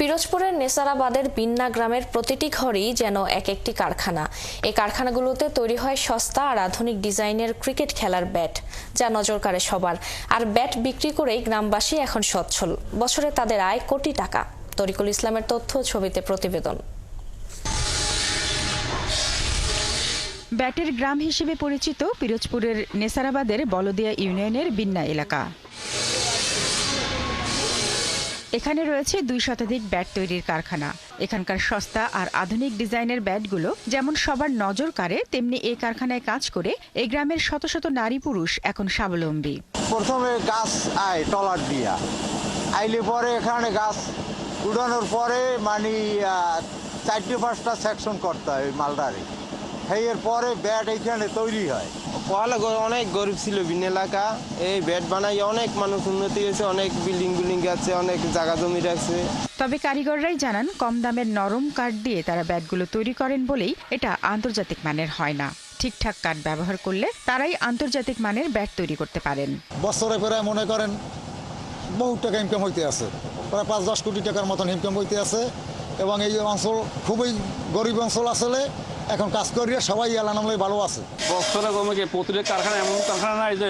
পিরোজপুরের নেসারাবাদের বিন্না গ্রামের প্রতিটি ঘরই যেন এক একটি কারখানা। এই কারখানাগুলোতে তৈরি হয় সস্তা আর আধুনিক ডিজাইনের ক্রিকেট খেলার ব্যাট, যা নজর কাড়ে সবার। আর ব্যাট বিক্রি করেই গ্রামবাসী এখন সচ্ছল। বছরে তাদের আয় কোটি টাকা। তরিকুল ইসলামের তথ্য, ছবিতে প্রতিবেদন। ব্যাটের গ্রাম হিসেবে পরিচিত পিরোজপুরের নেসারাবাদের বলদিয়া ইউনিয়নের বিন্না এলাকা। এখানে রয়েছে 2 শতাধিক ব্যাট তৈরির কারখানা। এখানকার সস্তা আর আধুনিক ডিজাইনের ব্যাটগুলো যেমন সবার নজর কাড়ে, তেমনি এই কারখানায় কাজ করে এই গ্রামের শত শত নারী পুরুষ এখন স্বাবলম্বী। প্রথমে গাছ আয় টলার দিয়া আইলে পরে এখানে গাছ উড়ানোর পরে মানে 4-5টা সেকশন করতে হয় মালদারে। এর পরে ব্যাট এইখানে তৈরি হয়। পয়লা অনেক গরিব ছিল বিন এলাকা, এই ব্যাট বানাই অনেক মানুষ উন্নতি হয়েছে, অনেক বিল্ডিং আছে, অনেক জায়গা জমি রাখছে। তবে কারিগররাই জানান, কম দামের নরম কাঠ দিয়ে তারা ব্যাটগুলো তৈরি করেন বলেই এটা আন্তর্জাতিক মানের হয় না। ঠিকঠাক কাঠ ব্যবহার করলে তারাই আন্তর্জাতিক মানের ব্যাট তৈরি করতে পারেন। বছরে প্রায় মনে করেন বহু টাকা ইনকাম হইতে আছে, প্রায় 5-10 কোটি টাকার মতন ইনকাম হইতে আছে। এবং এই অঞ্চল খুবই গরিব অঞ্চল আসলে, এখন কাজ করিয়া সবাই এলানামলে ভালো আছে। বছরে কমে প্রতিটা কারখানা এমন কারখানা নাই যে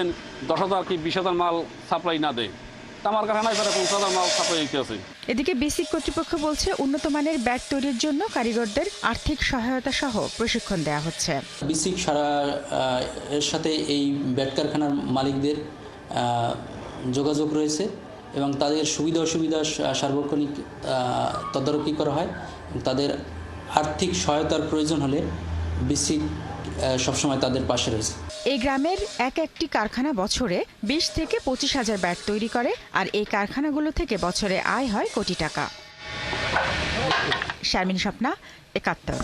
10,000 কি 20,000 মাল সাপ্লাই না দেয়। আমার কারখানায় 50,000 মাল সাপ্লাই দিতে আছে। এদিকে বিসিক কর্তৃপক্ষ বলছে, উন্নত মানের ব্যাট তৈরির জন্য কারিগরদের আর্থিক সহায়তা সহ প্রশিক্ষণ দেওয়া হচ্ছে। বিসিক এর সাথে এই ব্যাট কারখানার মালিকদের যোগাযোগ রয়েছে এবং তাদের সুবিধা অসুবিধা সার্বক্ষণিক তদারকি করা হয়। তাদের আর্থিক সহায়তার প্রয়োজন হলে বিসিক সবসময় তাদের পাশে রয়েছে। এই গ্রামের একটি কারখানা বছরে 20 থেকে 25 হাজার ব্যাট তৈরি করে, আর এই কারখানাগুলো থেকে বছরে আয় হয় কোটি টাকা। শারমিন স্বপ্না, 71।